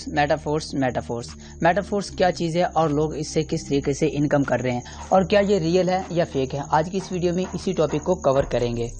Metaphors क्या चीज़ है और लोग इससे किस तरीके से इनकम कर रहे हैं और क्या ये रियल है या फेक है, आज की इस वीडियो में इसी टॉपिक को कवर करेंगे।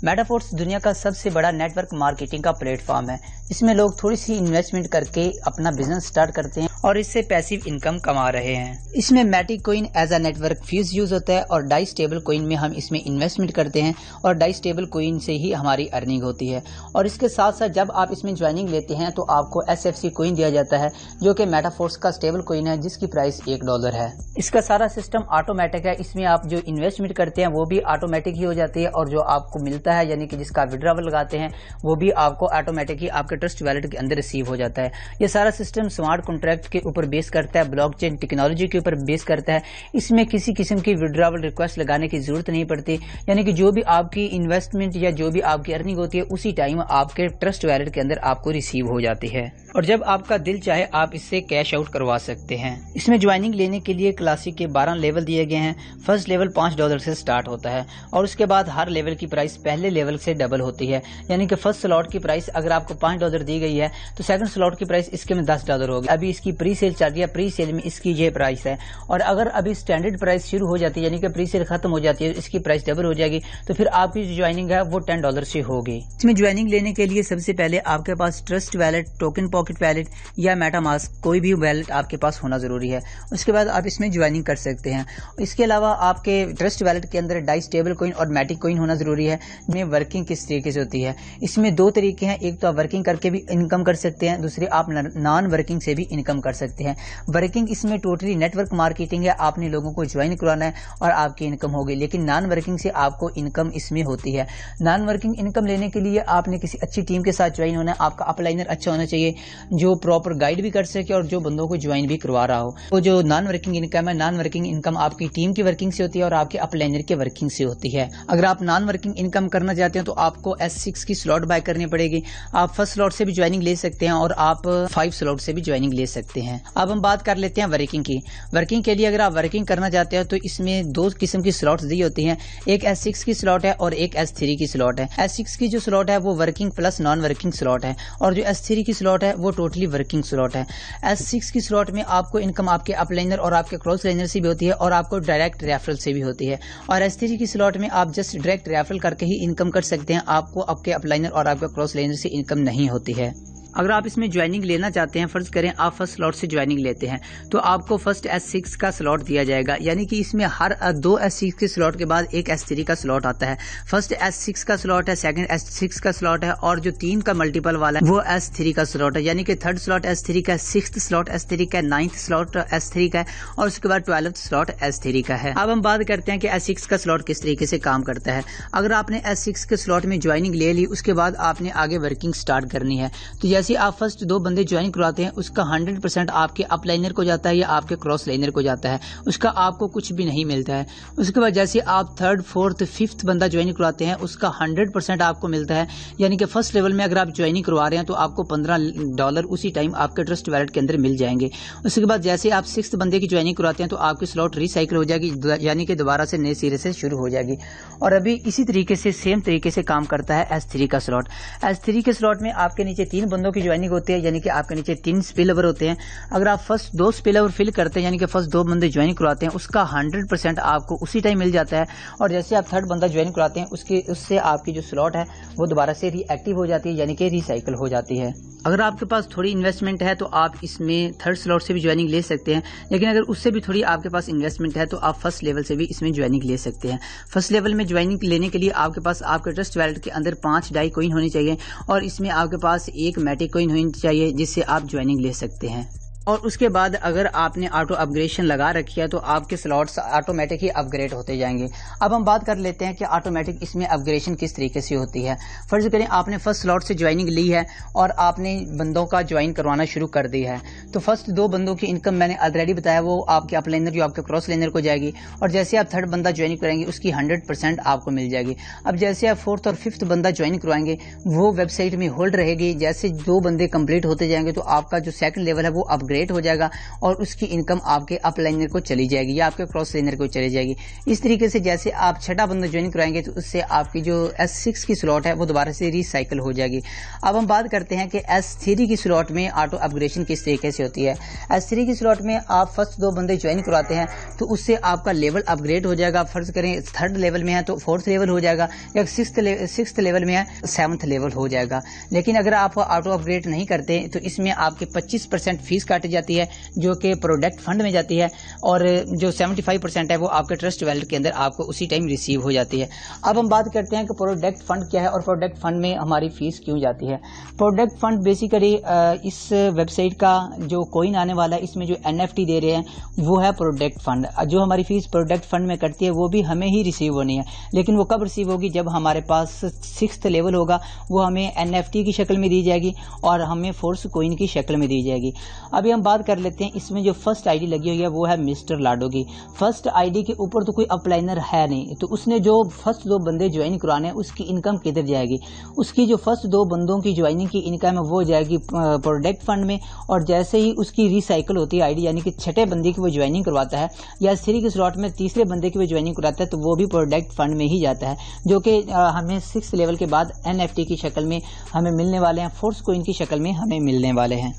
मेटाफोर्स दुनिया का सबसे बड़ा नेटवर्क मार्केटिंग का प्लेटफॉर्म है। इसमें लोग थोड़ी सी इन्वेस्टमेंट करके अपना बिजनेस स्टार्ट करते हैं और इससे पैसिव इनकम कमा रहे हैं। इसमें Matic coin as a network fee use होता है और डाई स्टेबल कॉइन में हम इसमें इन्वेस्टमेंट करते हैं और डाई स्टेबल कॉइन से ही हमारी अर्निंग होती है। और इसके साथ साथ जब आप इसमें ज्वाइनिंग लेते हैं तो आपको SFC कॉइन दिया जाता है जो कि मेटाफोर्स का स्टेबल कॉइन है जिसकी प्राइस $1 है। इसका सारा सिस्टम ऑटोमेटिक है। इसमें आप जो इन्वेस्टमेंट करते हैं वो भी ऑटोमेटिक ही हो जाती है और जो आपको मिलता है यानी कि जिसका विड्रॉवल लगाते हैं वो भी आपको ऑटोमेटिक ही आपके ट्रस्ट वैलेट के अंदर रिसीव हो जाता है। ये सारा सिस्टम स्मार्ट कॉन्ट्रैक्ट के ऊपर बेस करता है, ब्लॉकचेन टेक्नोलॉजी के ऊपर बेस करता है। इसमें किसी किस्म की विड्रॉवल रिक्वेस्ट लगाने की जरूरत नहीं पड़ती, यानी कि जो भी आपकी इन्वेस्टमेंट या जो भी आपकी अर्निंग होती है उसी टाइम आपके ट्रस्ट वैलेट के अंदर आपको रिसीव हो जाती है और जब आपका दिल चाहे आप इससे कैश आउट करवा सकते हैं। इसमें ज्वाइनिंग लेने के लिए क्लासिक के 12 लेवल दिए गए हैं। फर्स्ट लेवल $5 से स्टार्ट होता है और उसके बाद हर लेवल की प्राइस पहले लेवल से डबल होती है, यानी कि फर्स्ट स्लॉट की प्राइस अगर आपको $5 दी गई है तो सेकंड स्लॉट की प्राइस इसके में $10 होगी। अभी इसकी प्री सेल चल रही है, प्री सेल में इसकी ये प्राइस है और अगर अभी स्टैंडर्ड प्राइस शुरू हो जाती है यानी कि प्री सेल खत्म हो जाती है इसकी प्राइस डबल हो जाएगी, तो फिर आपकी जो ज्वाइनिंग है वो $10 से होगी। इसमें ज्वाइनिंग लेने के लिए सबसे पहले आपके पास Trust Wallet, token pocket wallet या मेटामास्क कोई भी वैलेट आपके पास होना जरूरी है। उसके बाद आप इसमें ज्वाइनिंग कर सकते हैं। इसके अलावा आपके ट्रस्ट वैलेट के अंदर डाई स्टेबल कॉइन और मैटिक कॉइन होना जरूरी है। इसमें वर्किंग किस तरीके से होती है, इसमें 2 तरीके हैं। एक तो आप वर्किंग करके भी इनकम कर सकते हैं, दूसरे आप नॉन वर्किंग से भी इनकम कर सकते हैं। वर्किंग इसमें टोटली नेटवर्क मार्केटिंग है, आपने लोगों को ज्वाइन करवाना है और आपकी इनकम होगी, लेकिन नॉन वर्किंग से आपको इनकम इसमें होती है। नॉन वर्किंग इनकम लेने के लिए आपने किसी अच्छी टीम के साथ ज्वाइन होना है, आपका अपलाइनर अच्छा होना चाहिए जो प्रॉपर गाइड भी कर सके और जो बंदों को ज्वाइन भी करवा रहा हो। तो जो नॉन वर्किंग इनकम है, नॉन वर्किंग इनकम आपकी टीम की वर्किंग से होती है और आपके अपलाइनर के वर्किंग से होती है। अगर आप नॉन वर्किंग इनकम करना चाहते हैं तो आपको S6 की स्लॉट बाय करनी पड़ेगी। आप फर्स्ट स्लॉट से भी ज्वाइनिंग ले सकते हैं और आप 5 स्लॉट से भी ज्वाइनिंग ले सकते हैं। अब हम बात कर लेते हैं वर्किंग की। वर्किंग के लिए अगर आप वर्किंग करना चाहते हैं तो इसमें 2 किस्म की स्लॉट्स दी होती हैं, एक S6 की स्लॉट है और एक S3 की स्लॉट है। S6 की जो स्लॉट है वो working plus non working slot है और जो S3 की स्लॉट है वो टोटली वर्किंग स्लॉट है। S6 की स्लॉट में आपको इनकम आपके अपलाइनर और आपके क्रॉस लाइनर से भी होती है और आपको डायरेक्ट रेफरल से भी होती है और S3 की स्लॉट में आप जस्ट डायरेक्ट रेफरल करके ही इनकम कर सकते हैं, आपको आपके अपलाइनर और आपके क्रॉस लाइनर से इनकम नहीं होती है। अगर आप इसमें ज्वाइनिंग लेना चाहते हैं, फर्ज करें आप फर्स्ट स्लॉट से ज्वाइनिंग लेते हैं तो आपको फर्स्ट S6 का स्लॉट दिया जाएगा, यानी कि इसमें हर 2 S6 के स्लॉट के बाद एक S3 का स्लॉट आता है। फर्स्ट S6 का स्लॉट है, सेकंड S6 का स्लॉट है और जो 3 का मल्टीपल वाला है वो S3 का स्लॉट है, यानी कि थर्ड स्लॉट S3 का, 6th स्लॉट S3 का, 9th स्लॉट S3 का है और उसके बाद 12th स्लॉट S3 का है। अब हम बात करते हैं कि S6 का स्लॉट किस तरीके से काम करता है। अगर आपने S6 के स्लॉट में ज्वाइनिंग ले ली उसके बाद आपने आगे वर्किंग स्टार्ट करनी है, तो जैसे आप फर्स्ट 2 बंदे ज्वाइन करवाते हैं उसका 100% आपके अपलाइनर को जाता है या आपके क्रॉस लाइनर को जाता है, उसका आपको कुछ भी नहीं मिलता है। उसके बाद जैसे आप 3rd, 4th, 5th बंदा ज्वाइन करवाते हैं उसका 100% आपको मिलता है, यानी कि फर्स्ट लेवल में अगर आप ज्वाइनिंग करवा रहे हैं तो आपको $15 उसी टाइम आपके ट्रस्ट वैलेट के अंदर मिल जाएंगे। उसके बाद जैसे आप 6th बंदे की ज्वाइनिंग करवाते हैं तो आपकी स्लॉट रिसाइकिल हो जाएगी, यानी कि दोबारा से नए सिरे से शुरू हो जाएगी। और अभी इसी तरीके से सेम तरीके से काम करता है S3 का स्लॉट। S3 के स्लॉट में आपके नीचे 3 बंदों की ज्वाइनिंग होती है, यानी कि आपके नीचे 3 स्पिल ओवर होते हैं। अगर आप फर्स्ट 2 स्पिल ओवर फिल करते हैं यानी कि फर्स्ट 2 बंदे ज्वाइन करवाते हैं उसका 100% आपको उसी टाइम मिल जाता है और जैसे आप 3rd बंदा ज्वाइन करवाते हैं उससे आपकी जो स्लॉट है वो दोबारा से रीएक्टिव हो जाती है, यानी कि रिसाइकिल हो जाती है। अगर आपके पास थोड़ी इन्वेस्टमेंट है तो आप इसमें 3rd स्लॉट से भी ज्वाइनिंग ले सकते हैं, लेकिन अगर उससे भी थोड़ी आपके पास इन्वेस्टमेंट है तो आप फर्स्ट लेवल से भी इसमें ज्वाइनिंग ले सकते हैं। फर्स्ट लेवल में ज्वाइनिंग लेने के लिए आपके पास आपके ट्रस्ट वैलेट के अंदर 5 डाई कॉइन होनी चाहिए और इसमें आपके पास एक मैटिक कॉइन होनी चाहिए जिससे आप ज्वाइनिंग ले सकते हैं। और उसके बाद अगर आपने ऑटो अपग्रेडेशन लगा रखी है तो आपके स्लॉट्स ऑटोमेटिक ही अपग्रेड होते जाएंगे। अब हम बात कर लेते हैं कि ऑटोमेटिक इसमें अपग्रेडेशन किस तरीके से होती है। फर्ज करें आपने फर्स्ट स्लॉट से ज्वाइनिंग ली है और आपने बंदों का ज्वाइन करवाना शुरू कर दिया है, तो फर्स्ट 2 बंदों की इनकम मैंने ऑलरेडी बताया वो आपके अपलाइनर जो आपके क्रॉस लाइनर को जाएगी और जैसे आप 3rd बंदा ज्वाइन कराएंगे उसकी 100% आपको मिल जाएगी। अब जैसे आप 4th और 5th बंदा ज्वाइन करवाएंगे वो वेबसाइट में होल्ड रहेगी, जैसे 2 बंदे कंप्लीट होते जाएंगे तो आपका जो सेकंड लेवल है वो अपग्रेड گریڈ ہو جائے گا اور اس کی انکم آپ کے اپ لائنر کو چلی جائے گی یا آپ کے کراس لائنر کو چلی جائے گی. اس طریقے سے جیسے آپ چھٹا بندہ جوائن کرائیں گے تو اس سے آپ کی جو S6 کی سلاٹ ہے وہ دوبارہ سے ریسائیکل ہو جائے گی. اب ہم بات کرتے ہیں کہ S3 کی سلاٹ میں آٹو اپگریشن کس طریقے سے ہوتی ہے. S3 کی سلاٹ میں آپ فرسٹ 2 بندے جوائن کرواتے ہیں تو اس سے آپ کا لیول اپ گریڈ ہو جائے گا. فرض کریں 3rd لیول میں ہے تو 4th لیول ہو جائے گا, یا 6th لیول میں ہے 7th لیول ہو جائے گا. لیکن اگر آپ آٹو اپ گریڈ نہیں کرتے تو اس میں آپ کے 25% فیس کاٹی جاتی ہے جو کہ پروڈکٹ فنڈ میں جاتی ہے, اور جو 75% ہے وہ آپ کے ٹرسٹ ویلٹ کے اندر آپ کو اسی ٹائم ریسیو ہو جاتی ہے. اب ہم بات کرتے ہیں کہ پروڈکٹ فنڈ کیا ہے اور پروڈکٹ فنڈ میں ہماری فیس کیوں جاتی ہے. پروڈکٹ فنڈ بیسیکلی اس ویب سائٹ کا جو کوئن آنے والا ہے اس میں جو NFT دے رہے ہیں وہ ہے پروڈکٹ فنڈ. جو ہماری فیس پروڈکٹ فنڈ میں کرتی ہے وہ بھی ہمیں ہی ریسیو ہونی ہے, لیکن وہ کب ریسیو ہوگی؟ جب ہمارے پاس 6th لیول ہوگا, وہ ہمیں NFT کی شکل میں دی جائے گی اور ہمیں فورس کوئن کی شکل میں دی جائے گی. ابھی ہم بات کر لیتے ہیں اس میں جو فرسٹ آئی ڈی لگی ہوئی ہے وہ ہے مسٹر لاڈو کی. فرسٹ آئی ڈی کے اوپر تو کوئی اپ لائنر ہے نہیں, تو اس نے جو فرسٹ 2 بندے جوائن کرانے ہیں اس کی انکم کدھر جائے گی؟ اس کی جو فرسٹ 2 بندوں کی جوائننگ کی انکم ہے وہ جائے گی پروڈکٹ فنڈ میں, اور جیسے ہی اس کی ریسائیکل ہوتی ہے آئی ڈی, یعنی کہ چھٹے بندے کی وہ جوائننگ کرواتا ہے یا 3 کی سلاٹ میں تیسرے بندے کی وہ جوائننگ کراتا ہے تو وہ بھی پروڈکٹ فنڈ میں ہی جاتا ہے, جو کہ ہمیں 6 لیول کے بعد NFT کی شکل میں ہمیں ملنے والے ہیں, فورس کوئن کی شکل میں ہمیں ملنے والے ہیں.